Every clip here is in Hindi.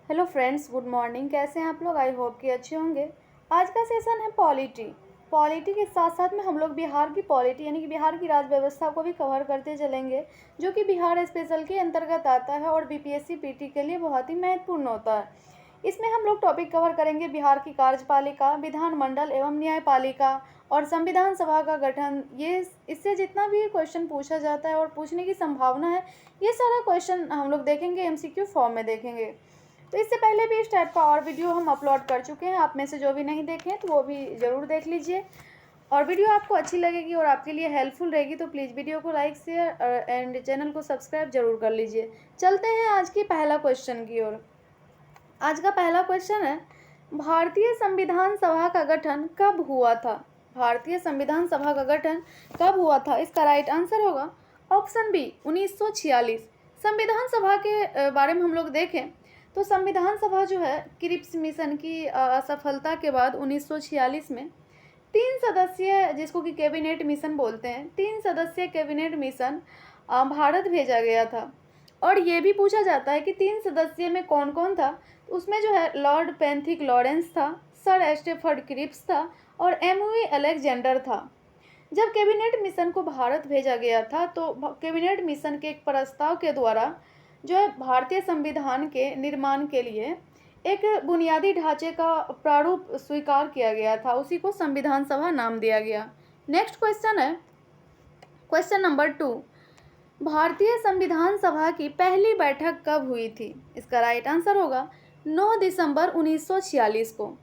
Hello friends, good morning. कैसे हैं आप लोग? आई होप कि अच्छे होंगे। आज का सेशन है पॉलिटी। पॉलिटी के साथ साथ में हम लोग बिहार की पॉलिटी यानी कि बिहार की राज व्यवस्था को भी कवर करते चलेंगे, जो कि बिहार स्पेशल के अंतर्गत आता है और बीपीएससी पीटी के लिए बहुत ही महत्वपूर्ण होता है। इसमें हम लोग टॉपिक कवर करेंगे बिहार की कार्यपालिका, विधानमंडल एवं न्यायपालिका और संविधान सभा का गठन। ये इससे जितना भी क्वेश्चन पूछा जाता है और पूछने की संभावना है, ये सारा क्वेश्चन हम लोग देखेंगे, एमसीक्यू फॉर्म में देखेंगे। तो इससे पहले भी इस टाइप का और वीडियो हम अपलोड कर चुके हैं। आप में से जो भी नहीं देखे हैं तो वो भी ज़रूर देख लीजिए। और वीडियो आपको अच्छी लगेगी और आपके लिए हेल्पफुल रहेगी तो प्लीज़ वीडियो को लाइक, शेयर एंड चैनल को सब्सक्राइब जरूर कर लीजिए। चलते हैं आज की पहला क्वेश्चन की ओर। आज का पहला क्वेश्चन है, भारतीय संविधान सभा का गठन कब हुआ था? भारतीय संविधान सभा का गठन कब हुआ था? इसका राइट आंसर होगा ऑप्शन बी 1946। संविधान सभा के बारे में हम लोग देखें तो संविधान सभा जो है क्रिप्स मिशन की असफलता के बाद 1946 में 3 सदस्यीय, जिसको कि कैबिनेट मिशन बोलते हैं, 3 सदस्यीय कैबिनेट मिशन भारत भेजा गया था। और ये भी पूछा जाता है कि 3 सदस्यीय में कौन कौन था। उसमें जो है लॉर्ड पेंथिक लॉरेंस था, सर स्टेफर्ड क्रिप्स था और एमवी अलेक्जेंडर था। जब कैबिनेट मिशन को भारत भेजा गया था तो कैबिनेट मिशन के एक प्रस्ताव के द्वारा जो है भारतीय संविधान के निर्माण के लिए एक बुनियादी ढांचे का प्रारूप स्वीकार किया गया था, उसी को संविधान सभा नाम दिया गया। नेक्स्ट क्वेश्चन है क्वेश्चन नंबर 2। भारतीय संविधान सभा की पहली बैठक कब हुई थी? इसका राइट आंसर होगा 9 दिसंबर 1946 को।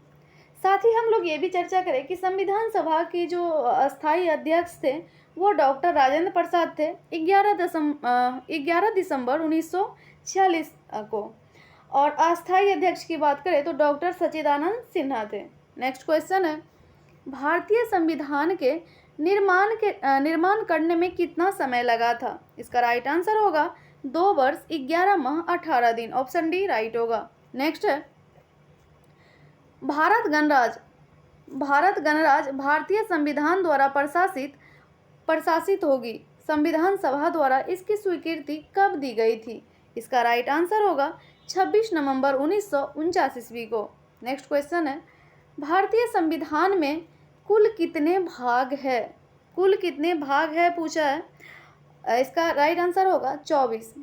साथ ही हम लोग ये भी चर्चा करें कि संविधान सभा की जो अस्थायी अध्यक्ष थे वो डॉक्टर राजेंद्र प्रसाद थे 11 दिसंबर 1946 को। और अस्थायी अध्यक्ष की बात करें तो डॉक्टर सच्चिदानंद सिन्हा थे। नेक्स्ट क्वेश्चन है, भारतीय संविधान के निर्माण करने में कितना समय लगा था? इसका राइट आंसर होगा 2 वर्ष 11 माह 18 दिन। ऑप्शन डी राइट होगा। नेक्स्ट है, भारत गणराज्य भारतीय संविधान द्वारा प्रशासित होगी। संविधान सभा द्वारा इसकी स्वीकृति कब दी गई थी? इसका राइट आंसर होगा 26 नवंबर 1949 ईस्वी को। नेक्स्ट क्वेश्चन है, भारतीय संविधान में कुल कितने भाग है? कुल कितने भाग है पूछा है। इसका राइट आंसर होगा 24।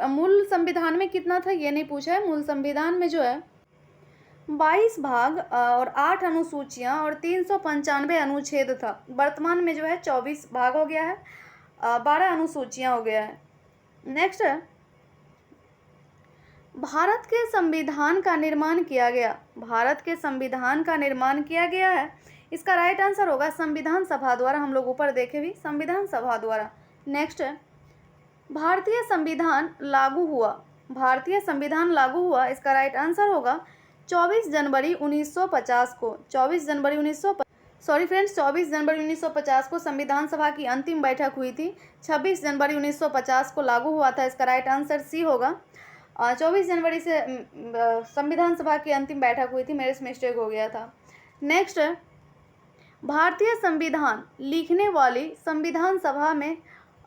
मूल संविधान में कितना था ये नहीं पूछा है। मूल संविधान में जो है 22 भाग और 8 अनुसूचियां और 395 अनुच्छेद था। वर्तमान में जो है 24 भाग हो गया है, 12 अनुसूचियां हो गया है। नेक्स्ट है, भारत के संविधान का निर्माण किया गया। भारत के संविधान का निर्माण किया गया है। इसका राइट आंसर होगा संविधान सभा द्वारा। हम लोग ऊपर देखे भी, संविधान सभा द्वारा। नेक्स्ट है, भारतीय संविधान लागू हुआ। भारतीय संविधान लागू हुआ, इसका राइट आंसर होगा 24 जनवरी 1950 को। 24 जनवरी 1950 को संविधान सभा की अंतिम बैठक हुई थी। 26 जनवरी 1950 को लागू हुआ था। इसका राइट आंसर सी होगा। 24 जनवरी से संविधान सभा की अंतिम बैठक हुई थी, मेरे से मिस्टेक हो गया था। नेक्स्ट है, भारतीय संविधान लिखने वाली संविधान सभा में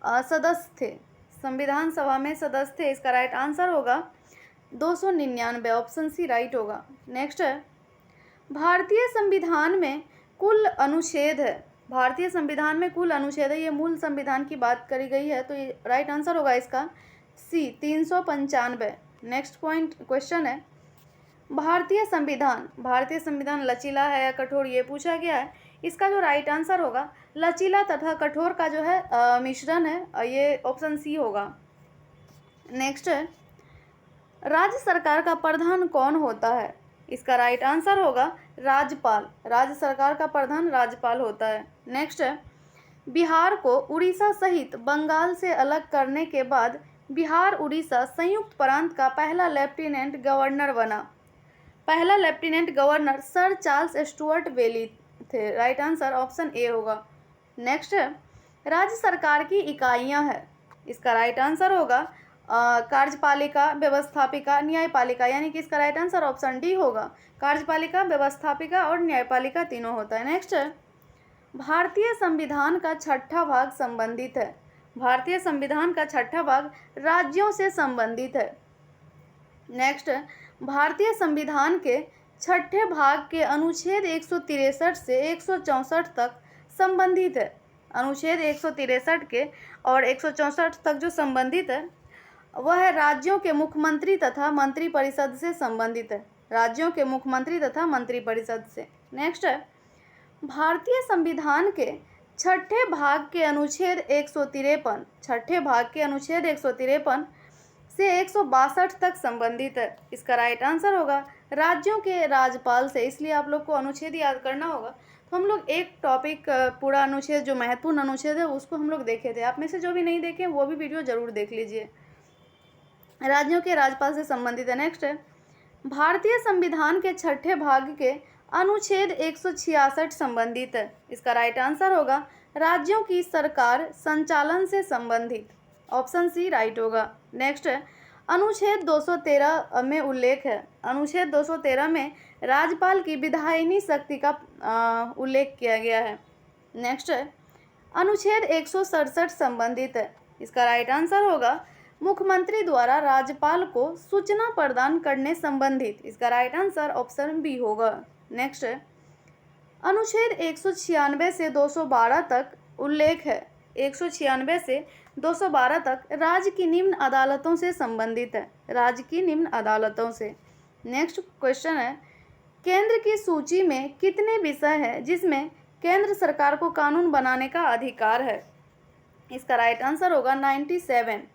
सदस्य थे। संविधान सभा में सदस्य थे, इसका राइट आंसर होगा 299। ऑप्शन सी राइट होगा। नेक्स्ट है, भारतीय संविधान में कुल अनुच्छेद है। भारतीय संविधान में कुल अनुच्छेद है, ये मूल संविधान की बात करी गई है, तो ये राइट आंसर होगा इसका सी 395। नेक्स्ट क्वेश्चन है, भारतीय संविधान लचीला है या कठोर, ये पूछा गया है। इसका जो राइट आंसर होगा लचीला तथा कठोर का जो है मिश्रण है, ये ऑप्शन सी होगा। नेक्स्ट है, राज्य सरकार का प्रधान कौन होता है? इसका राइट आंसर होगा राज्यपाल। राज्य सरकार का प्रधान राज्यपाल होता है। नेक्स्ट है, बिहार को उड़ीसा सहित बंगाल से अलग करने के बाद बिहार उड़ीसा संयुक्त प्रांत का पहला लेफ्टिनेंट गवर्नर बना। पहला lieutenant governor sir Charles Stuart Wellie थे। राइट आंसर ऑप्शन ए होगा। नेक्स्ट है, राज्य सरकार की इकाइयां हैं। इसका राइट आंसर होगा कार्यपालिका, व्यवस्थापिका, न्यायपालिका, यानी कि इसका राइट आंसर ऑप्शन डी होगा। कार्यपालिका, व्यवस्थापिका और न्यायपालिका तीनों होता है। नेक्स्ट है, भारतीय संविधान का 6ठा भाग संबंधित है। भारतीय संविधान का 6ठा भाग राज्यों से संबंधित है। नेक्स्ट, भारतीय संविधान के छठे भाग के अनुच्छेद 163 से 164 तक संबंधित है। अनुच्छेद 163 के और 164 तक जो संबंधित है वह राज्यों के मुख्यमंत्री तथा मंत्रिपरिषद से संबंधित है। राज्यों के मुख्यमंत्री तथा मंत्रिपरिषद से। नेक्स्ट है, भारतीय संविधान के छठे भाग के अनुच्छेद 153 छठे भाग के अनुच्छेद 153 से 162 तक संबंधित है। इसका राइट आंसर होगा राज्यों के राज्यपाल से। इसलिए आप लोग को अनुच्छेद याद करना होगा। तो हम लोग एक टॉपिक पूरा अनुच्छेद जो महत्वपूर्ण अनुच्छेद है उसको हम लोग देखे थे। आप में से जो भी नहीं देखे वो भी वीडियो जरूर देख लीजिए। राज्यों के राज्यपाल से संबंधित है। नेक्स्ट है, भारतीय संविधान के छठे भाग के अनुच्छेद 166 संबंधित है। इसका राइट आंसर होगा राज्यों की सरकार संचालन से संबंधित। ऑप्शन सी राइट होगा। नेक्स्ट है, अनुच्छेद 213 में उल्लेख है। अनुच्छेद 213 में राज्यपाल की विधायिनी शक्ति का उल्लेख किया गया है। नेक्स्ट है, अनुच्छेद 167 संबंधित है। इसका राइट आंसर होगा मुख्यमंत्री द्वारा राज्यपाल को सूचना प्रदान करने संबंधित। इसका राइट आंसर ऑप्शन बी होगा। नेक्स्ट है, अनुच्छेद 196 से 212 तक उल्लेख है। 196 से 212 तक राज्य की निम्न अदालतों से संबंधित है। राज्य की निम्न अदालतों से। नेक्स्ट क्वेश्चन है, केंद्र की सूची में कितने विषय हैं जिसमें केंद्र सरकार को कानून बनाने का अधिकार है? इसका राइट आंसर होगा 97।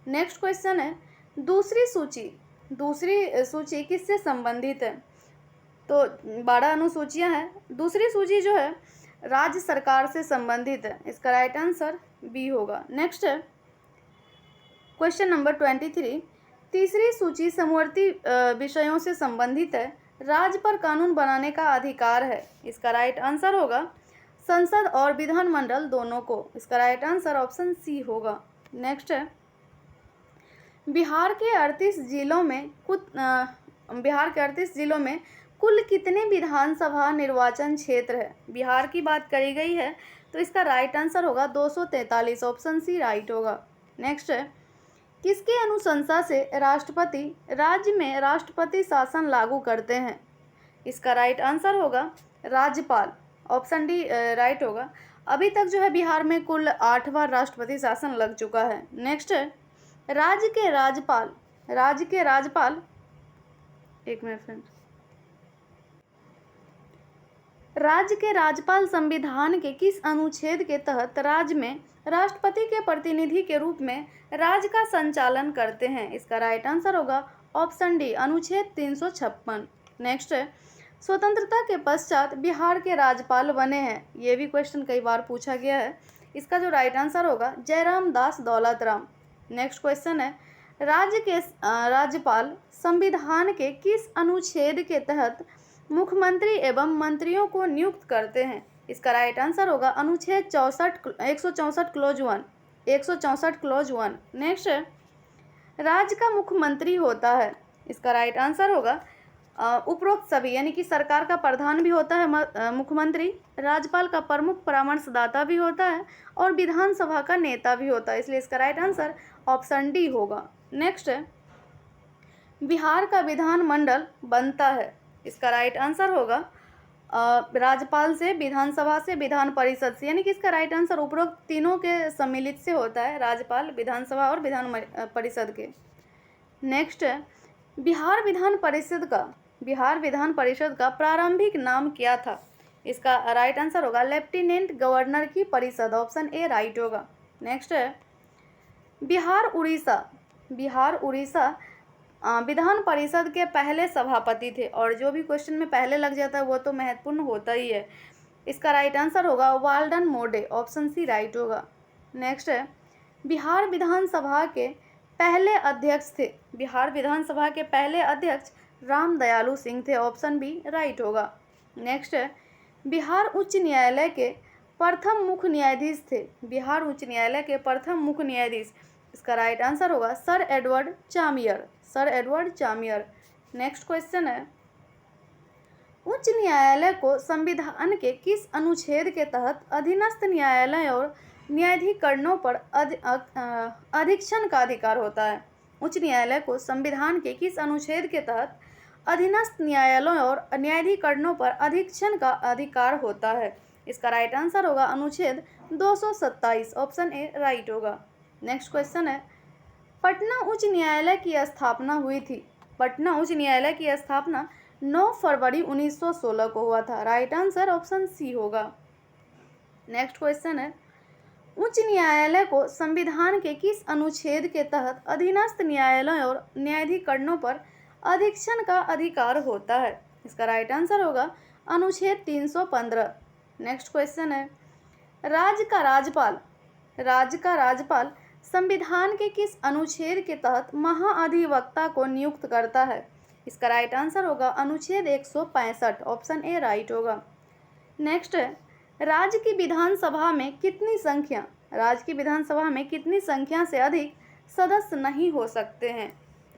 नेक्स्ट क्वेश्चन है, दूसरी सूची किससे संबंधित है? तो 12 अनुसूचियां हैं। दूसरी सूची जो है राज्य सरकार से संबंधित है। इसका राइट आंसर बी होगा। नेक्स्ट है क्वेश्चन नंबर 23, तीसरी सूची समवर्ती विषयों से संबंधित है। राज्य पर कानून बनाने का अधिकार है। इसका राइट आंसर होगा संसद और विधानमंडल दोनों को। इसका राइट आंसर ऑप्शन सी होगा। नेक्स्ट है, बिहार के 38 जिलों में कुल कितने विधानसभा निर्वाचन क्षेत्र है? बिहार की बात करी गई है तो इसका राइट आंसर होगा 243। ऑप्शन सी राइट होगा। नेक्स्ट है, किसके अनुशंसा से राष्ट्रपति राज्य में राष्ट्रपति शासन लागू करते हैं? इसका राइट आंसर होगा राज्यपाल। ऑप्शन डी राइट होगा। अभी तक जो है बिहार में कुल 8 बार राष्ट्रपति शासन लग चुका है। नेक्स्ट है, राज्य के राज्यपाल एक मिनट फ्रेंड, राज्य के राज्यपाल संविधान के किस अनुच्छेद के तहत राज्य में राष्ट्रपति के प्रतिनिधि के रूप में राज्य का संचालन करते हैं? इसका राइट आंसर होगा ऑप्शन डी अनुच्छेद 356। नेक्स्ट है, स्वतंत्रता के पश्चात बिहार के राज्यपाल बने हैं। ये भी क्वेश्चन कई बार पूछा गया है। इसका जो राइट आंसर होगा जयराम दास दौलतराम। नेक्स्ट क्वेश्चन है, राज्य के राज्यपाल संविधान के किस अनुच्छेद के तहत मुख्यमंत्री एवं मंत्रियों को नियुक्त करते हैं? इसका राइट आंसर होगा अनुच्छेद 164 क्लोज 1। 164 क्लोज 1। नेक्स्ट है, राज्य का मुख्यमंत्री होता है। इसका राइट आंसर होगा उपरोक्त सभी, यानी कि सरकार का प्रधान भी होता है मुख्यमंत्री, राज्यपाल का प्रमुख परामर्शदाता भी होता है और विधानसभा का नेता भी होता है। इसलिए इसका राइट आंसर ऑप्शन डी होगा। नेक्स्ट है, बिहार का विधानमंडल बनता है। इसका राइट आंसर होगा राज्यपाल से, विधानसभा से, विधान परिषद से, यानी कि इसका राइट आंसर उपरोक्त तीनों के सम्मिलित से होता है, राज्यपाल, विधानसभा और विधान परिषद के। नेक्स्ट है, बिहार विधान परिषद का प्रारंभिक नाम क्या था? इसका राइट आंसर होगा लेफ्टिनेंट गवर्नर की परिषद। ऑप्शन ए राइट होगा। नेक्स्ट है, बिहार उड़ीसा विधान परिषद के पहले सभापति थे, और जो भी क्वेश्चन में पहले लग जाता है वो तो महत्वपूर्ण होता ही है। इसका राइट आंसर होगा वाल्डन मोडे। ऑप्शन सी राइट होगा। नेक्स्ट है, बिहार विधानसभा के पहले अध्यक्ष थे। बिहार विधानसभा के पहले अध्यक्ष राम दयालु सिंह थे। ऑप्शन बी राइट होगा। नेक्स्ट है, बिहार उच्च न्यायालय के प्रथम मुख्य न्यायाधीश थे। बिहार उच्च न्यायालय के प्रथम मुख्य न्यायाधीश, इसका राइट आंसर होगा सर एडवर्ड चामियर। नेक्स्ट क्वेश्चन है, उच्च न्यायालय को संविधान के किस अनुच्छेद के तहत अधीनस्थ न्यायालय और न्यायाधिकरणों पर अधीक्षण का अधिकार होता है? उच्च न्यायालय को संविधान के किस अनुच्छेद के तहत अधीनस्थ न्यायालयों और न्यायाधिकरणों पर अधीक्षण का अधिकार होता है? इसका राइट आंसर होगा अनुच्छेद 227, ऑप्शन ए राइट होगा। नेक्स्ट क्वेश्चन है, पटना उच्च न्यायालय की स्थापना हुई थी। पटना उच्च न्यायालय की स्थापना 9 फरवरी 1916 को हुआ था। राइट आंसर ऑप्शन सी होगा। नेक्स्ट क्वेश्चन है, उच्च न्यायालय को संविधान के किस अनुच्छेद के तहत अधीनस्थ न्यायालयों और न्यायाधिकरणों पर अधीक्षण का अधिकार होता है? इसका राइट आंसर होगा अनुच्छेद 315। नेक्स्ट क्वेश्चन है, राज्य का राज्यपाल संविधान के किस अनुच्छेद के तहत महाअधिवक्ता को नियुक्त करता है? इसका राइट आंसर होगा अनुच्छेद 165, ऑप्शन ए राइट होगा। नेक्स्ट है, राज्य की विधानसभा में कितनी संख्या से अधिक सदस्य नहीं हो सकते हैं?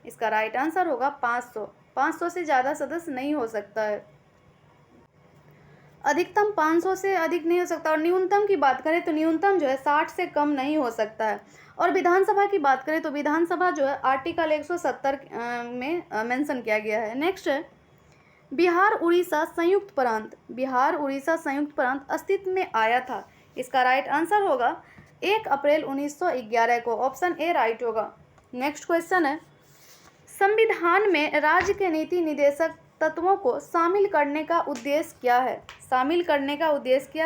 इसका राइट आंसर होगा 500 से ज़्यादा सदस्य नहीं हो सकता है। अधिकतम 500 से अधिक नहीं हो सकता, और न्यूनतम की बात करें तो न्यूनतम जो है 60 से कम नहीं हो सकता है। और विधानसभा की बात करें तो विधानसभा जो है आर्टिकल 170 में मेंशन किया गया है। नेक्स्ट है, बिहार उड़ीसा संयुक्त प्रांत अस्तित्व में आया था। इसका राइट आंसर होगा 1 अप्रैल 1911 को, ऑप्शन ए राइट होगा। नेक्स्ट क्वेश्चन है, संविधान में राज्य के नीति निदेशक तत्वों को शामिल करने का उद्देश्य क्या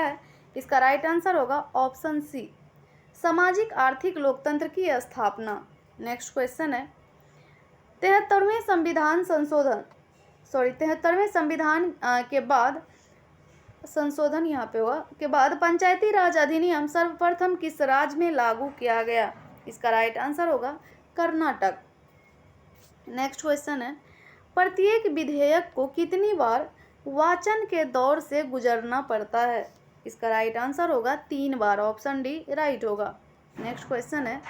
है? इसका राइट आंसर होगा ऑप्शन सी, सामाजिक आर्थिक लोकतंत्र की स्थापना। नेक्स्ट क्वेश्चन है, 73वें संविधान के बाद संशोधन यहाँ पे हुआ के बाद पंचायती राज अधिनियम सर्वप्रथम किस राज्य में लागू किया गया? इसका राइट आंसर होगा कर्नाटक। नेक्स्ट क्वेश्चन है, प्रत्येक विधेयक को कितनी बार वाचन के दौर से गुजरना पड़ता है? इसका राइट आंसर होगा 3 बार, ऑप्शन डी राइट होगा। नेक्स्ट क्वेश्चन है,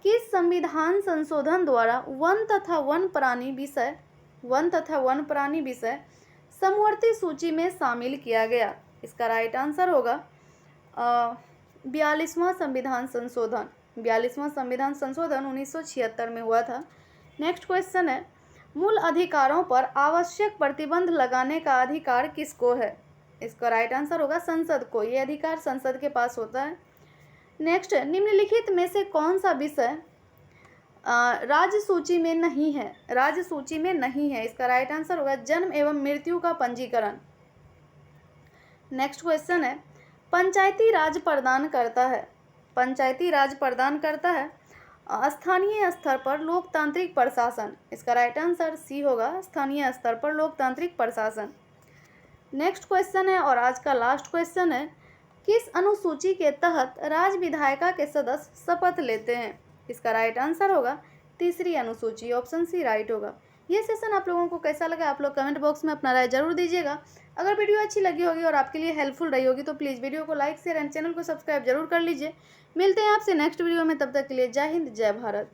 किस संविधान संशोधन द्वारा वन तथा वन प्राणी विषय समवर्ती सूची में शामिल किया गया? इसका राइट आंसर होगा 42वां संविधान संशोधन 1976 में हुआ था। नेक्स्ट क्वेश्चन है, मूल अधिकारों पर आवश्यक प्रतिबंध लगाने का अधिकार किसको है? इसका राइट आंसर होगा संसद को, ये अधिकार संसद के पास होता है। नेक्स्ट, निम्नलिखित में से कौन सा विषय राज्य सूची में नहीं है? इसका राइट आंसर होगा जन्म एवं मृत्यु का पंजीकरण। नेक्स्ट क्वेश्चन है, पंचायती राज प्रदान करता है स्थानीय स्तर पर लोकतांत्रिक प्रशासन। इसका राइट आंसर सी होगा, स्थानीय स्तर पर लोकतांत्रिक प्रशासन। नेक्स्ट क्वेश्चन है और आज का लास्ट क्वेश्चन है, किस अनुसूची के तहत राज्य विधायिका के सदस्य शपथ लेते हैं? इसका राइट आंसर होगा 3री अनुसूची, ऑप्शन सी राइट होगा। ये सेशन आप लोगों को कैसा लगा आप लोग कमेंट बॉक्स में अपना राय जरूर दीजिएगा। अगर वीडियो अच्छी लगी होगी और आपके लिए हेल्पफुल रही होगी तो प्लीज़ वीडियो को लाइक शेयर एंड चैनल को सब्सक्राइब जरूर कर लीजिए। मिलते हैं आपसे नेक्स्ट वीडियो में, तब तक के लिए जय हिंद जय भारत।